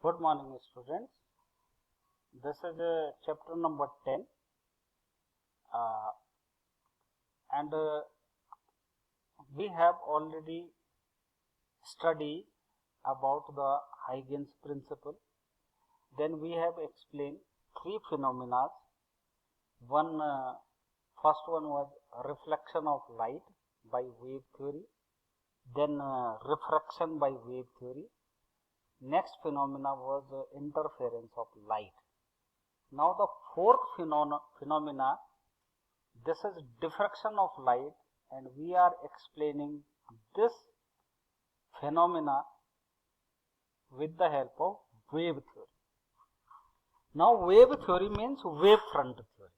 Good morning, students. This is chapter number 10, and we have already studied about the Huygens principle. Then we have explained three phenomena. First one was reflection of light by wave theory, then refraction by wave theory. Next phenomena was interference of light. Now the fourth phenomena, this is diffraction of light, and we are explaining this phenomena with the help of wave theory. Now wave theory means wavefront theory.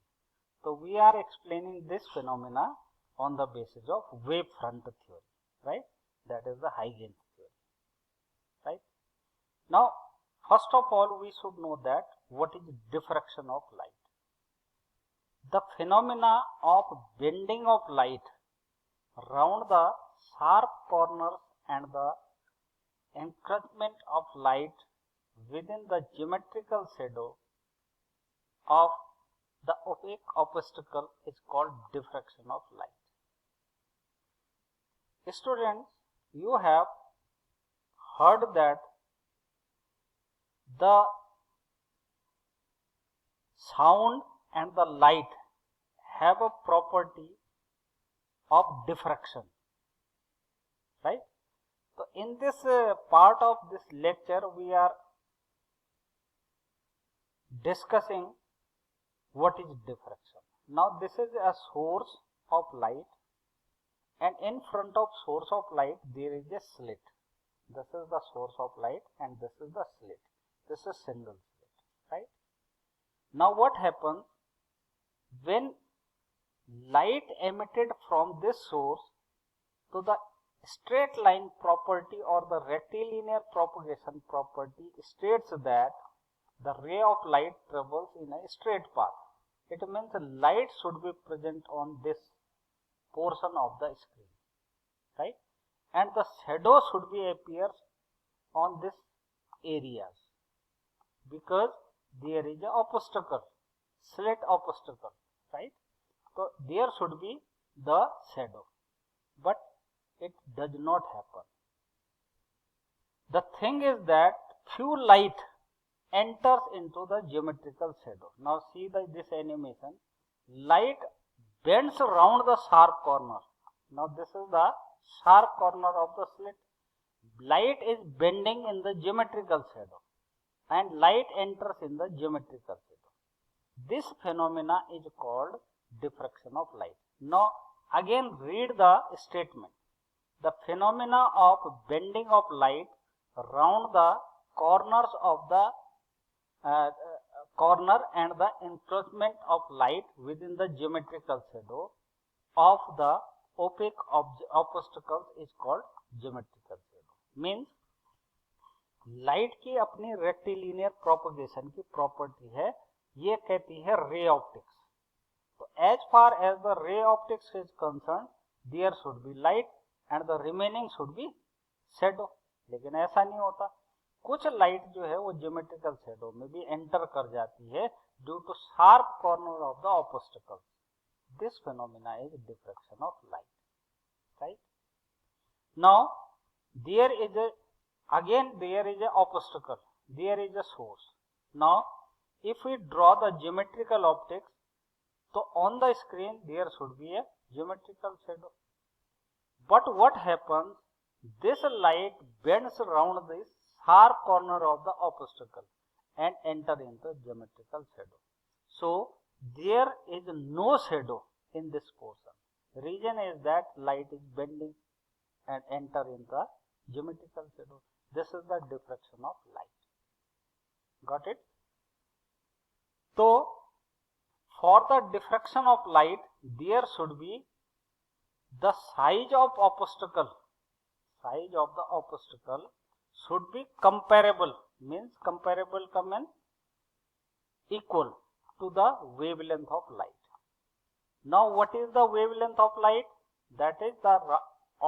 So we are explaining this phenomena on the basis of wavefront theory, right? That is the Huygens theory, right? Now, first of all, we should know that what is diffraction of light. The phenomena of bending of light round the sharp corners and the encroachment of light within the geometrical shadow of the opaque obstacle is called diffraction of light. Students, you have heard that the sound and the light have a property of diffraction, right? So in this part of this lecture, we are discussing what is diffraction. Now this is a source of light, and in front of source of light there is a slit. This is the source of light and this is the slit. This is single slit, right? Now what happens when light emitted from this source to the straight line property or the rectilinear propagation property states that the ray of light travels in a straight path. It means light should be present on this portion of the screen, right? And the shadow should be appears on this areas, because there is a obstacle, slit obstacle, right? So there should be the shadow, but it does not happen. The thing is that few light enters into the geometrical shadow. Now see this animation. Light bends around the sharp corner. Now this is the sharp corner of the slit. Light is bending in the geometrical shadow, and light enters in the geometrical shadow. This phenomena is called diffraction of light. Now again read the statement. The phenomena of bending of light round the corners of the corner and the encroachment of light within the geometrical shadow of the opaque obstacles is called geometrical shadow. Means light की अपनी rectilinear propagation की property है, ये कहती है ray optics. तो as far as the ray optics is concern, there should be light and the remaining should be shadow. लेकिन ऐसा नहीं होता. कुछ लाइट जो है वो ज्योमेट्रिकल शैडो में भी एंटर कर जाती है due to sharp corner of the obstacle. This phenomena is diffraction of light, right? Now there is a obstacle, there is a source. Now if we draw the geometrical optics, so on the screen there should be a geometrical shadow. But what happens, this light bends around this sharp corner of the obstacle and enter into geometrical shadow. So there is no shadow in this portion. Reason is that light is bending and enter in the geometrical shadow. This is the diffraction of light. Got it? So for the diffraction of light, there should be the size of obstacle. Size of the obstacle should be comparable. Means comparable come in equal to the wavelength of light. Now what is the wavelength of light? That is the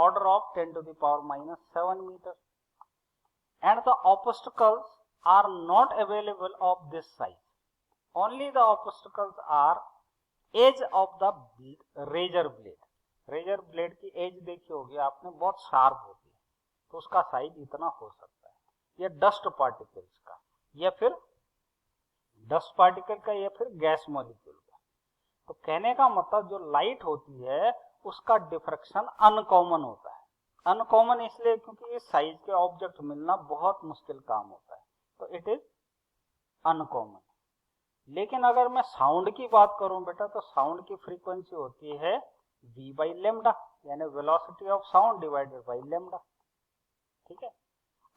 order of 10 to the power minus 7 meter. And the obstacles are not available of this size. Only the obstacles are edge of the razor blade. Razor blade की edge देखी होगी आपने, बहुत sharp होती है, तो उसका size इतना हो सकता है। या डस्ट पार्टिकल्स का, या फिर डस्ट पार्टिकल का, या फिर गैस मॉलिक्यूल का। तो कहने का मतलब जो लाइट होती है उसका डिफ्रैक्शन अनकॉमन होता है। अनकॉमन इसलिए क्योंकि इस साइज के ऑब्जेक्ट मिलना बहुत मुश्किल काम होता है, तो इट इज अनकॉमन। लेकिन अगर मैं साउंड की बात करूं बेटा, तो साउंड की फ्रीक्वेंसी होती है v बाई लेमडा, यानी velocity of sound divided by lambda. ठीक है।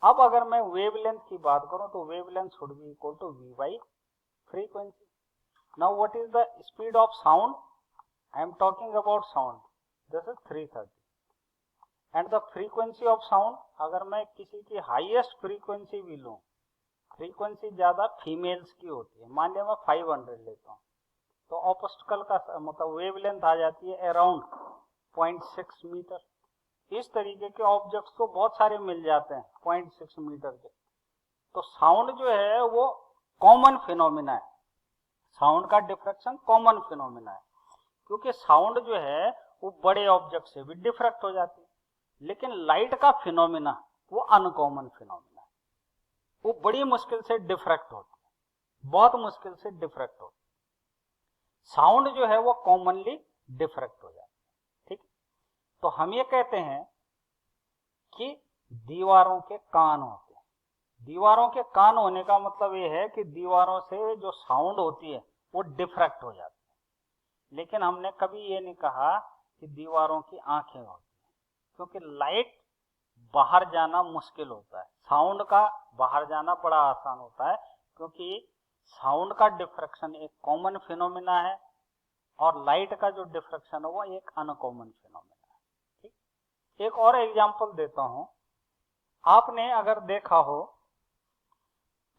अब अगर मैं वेवलेंथ की बात करूं तो wavelength should be equal to v by frequency. Now what is the speed of sound? I am talking about sound, this is 330। And the frequency of sound, अगर मैं किसी की हाईएस्ट फ्रीक्वेंसी भी लूं, फ्रीक्वेंसी ज्यादा फीमेल्स की होती है, मान लिया मैं 500 लेता हूं, तो ऑब्स्टिकल का मतलब वेवलेंथ आ जाती है अराउंड 0.6 मीटर। इस तरीके के ऑब्जेक्ट्स तो बहुत सारे मिल जाते हैं 0.6 मीटर के। तो साउंड जो है वो कॉमन फिनोमिना है, साउंड का डिफ्रैक्शन कॉमन फिनोमिना है, क्योंकि साउंड जो है वो बड़े ऑब्जेक्ट से भी डिफ्रैक्ट हो जाती है। लेकिन लाइट का फिनोमिना वो अनकॉमन फिनोमिना है, वो बड़ी मुश्किल से डिफ्रैक्ट होती है, बहुत मुश्किल से डिफ्रैक्ट होती है। साउंड जो है वो कॉमनली डिफ्रैक्ट हो जाती है। ठीक, तो हम ये कहते हैं कि दीवारों के कान होते हैं। दीवारों के कान होने का मतलब ये है कि दीवारों से जो साउंड होती है वो डिफ्रैक्ट हो जाती है। लेकिन हमने कभी ये नहीं कहा कि दीवारों की आंखें होती हैं, क्योंकि लाइट बाहर जाना मुश्किल होता है, साउंड का बाहर जाना बड़ा आसान होता है, क्योंकि साउंड का डिफ्रैक्शन एक कॉमन फिनोमिना है और लाइट का जो डिफ्रैक्शन है वो एक अनकॉमन फिनोमिना है। ठीक, एक और एग्जांपल देता हूं। आपने अगर देखा हो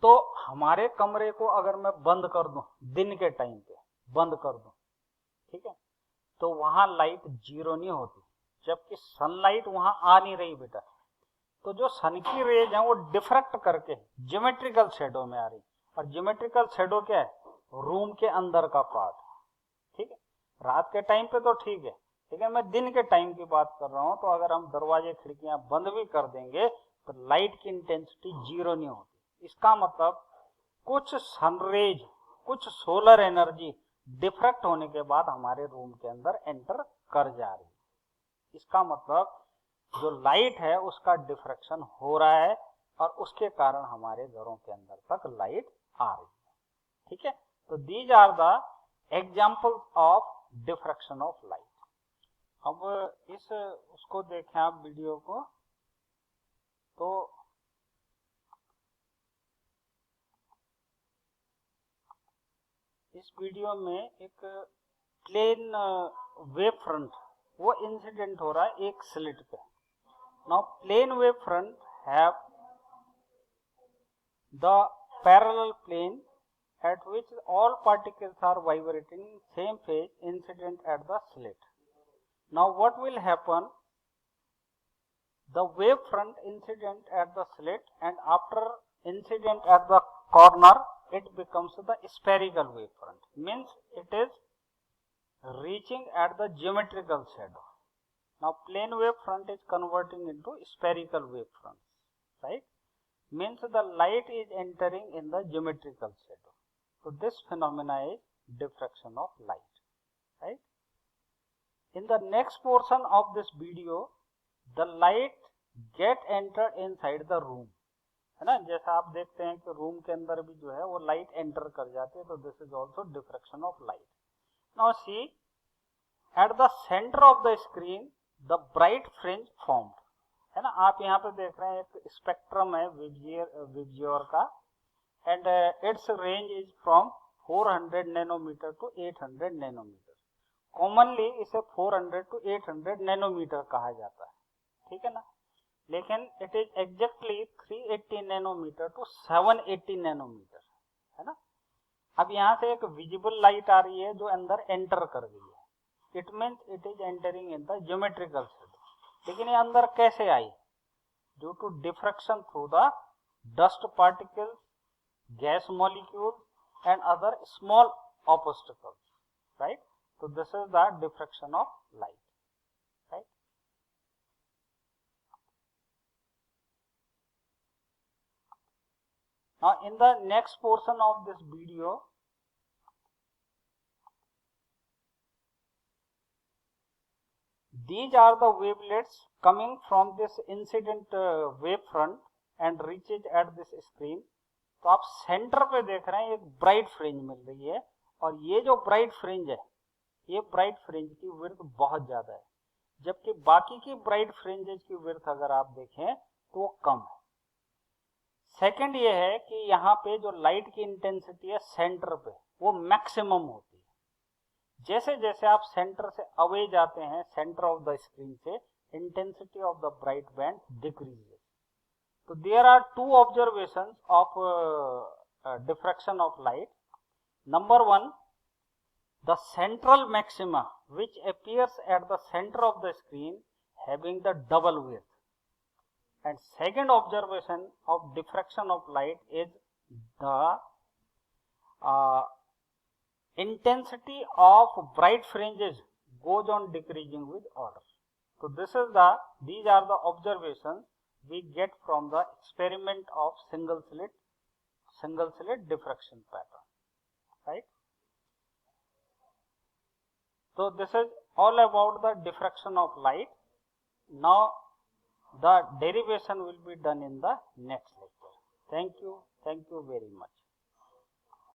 तो हमारे कमरे को अगर मैं बंद कर दूं, दिन के टाइम पे बंद कर दूं, ठीक है, तो वहां लाइट जीरो नहीं होती, जबकि सनलाइट वहां आ नहीं रही बेटा। तो जो सन की रेज है वो डिफ्रैक्ट करके ज्योमेट्रिकल शेडो में आ रही, और ज्योमेट्रिकल शेडो क्या है? रूम के अंदर का पार्ट। ठीक है, रात के टाइम पे तो ठीक है, लेकिन मैं दिन के टाइम की बात कर रहा हूं, तो अगर हम दरवाजे खिड़कियां बंद भी कर देंगे तो लाइट की इंटेंसिटी जीरो नहीं होती। इसका मतलब कुछ सनरेज, कुछ सोलर एनर्जी डिफ्रैक्ट होने के बाद हमारे रूम के अंदर एंटर कर जा रही है। इसका मतलब जो लाइट है उसका डिफ्रैक्शन हो रहा है, और उसके कारण हमारे घरों के अंदर तक लाइट आ रही है। ठीक है, तो these are the examples of diffraction of light. अब इस उसको देखें आप वीडियो को, तो इस वीडियो में एक प्लेन वेव फ्रंट वो इंसिडेंट हो रहा है एक स्लिट पे। Now plane wave front have the parallel plane at which all particles are vibrating same phase incident at the slit. Now what will happen? The wave front incident at the slit, and after incident at the corner it becomes the spherical wave front, means it is reaching at the geometrical shadow. Now plane wave front is converting into spherical wave front, right? Means the light is entering in the geometrical shadow. So this phenomena is diffraction of light, right? In the next portion of this video, the light get entered inside the room, है ना? जैसा आप देखते हैं कि room के अंदर भी जो है वो लाइट एंटर कर जाती है, तो this is also diffraction of light. Now see, at the centre of the screen the bright fringe formed, है ना? आप यहाँ पे देख रहे हैं एक स्पेक्ट्रम है विबजियोर का, and its range is from 400 nanometer to 800 nanometer. Commonly इसे 400 to 800 nanometer कहा जाता है, ठीक है ना? लेकिन it is exactly 380 nanometer to 780 nanometer, है ना? अब यहाँ से एक विजिबल लाइट आ रही है जो अंदर एंटर कर गई है, it means it is entering in the geometrical shadow. लेकिन ये अंदर कैसे आई? Due to diffraction through the dust particles gas molecules and other small obstacles, right? So this is the diffraction of light, right? Now in the next portion of this video, these are the wavelets coming from this incident wave front and reaches at this screen. तो आप centre पे देख रहे हैं एक bright fringe मिल रही है, और ये जो ब्राइट फ्रिंज है, ये ब्राइट फ्रिंज की विड्थ बहुत ज्यादा है, जबकि बाकी की ब्राइट फ्रिंजेस की विड्थ अगर आप देखें तो वो कम है। सेकंड ये है कि यहाँ पे जो लाइट की इंटेंसिटी है सेंटर पे वो मैक्सिमम होती है। जैसे जैसे आप सेंटर से अवे जाते हैं, सेंटर ऑफ द स्क्रीन से, intensity of the bright band decreases. So there are two observations of diffraction of light. Number one, the central maxima which appears at the center of the screen having the double width. And second observation of diffraction of light is the intensity of bright fringes goes on decreasing with order. So these are the observations we get from the experiment of single slit diffraction pattern, right? So this is all about the diffraction of light. Now the derivation will be done in the next lecture. Thank you very much.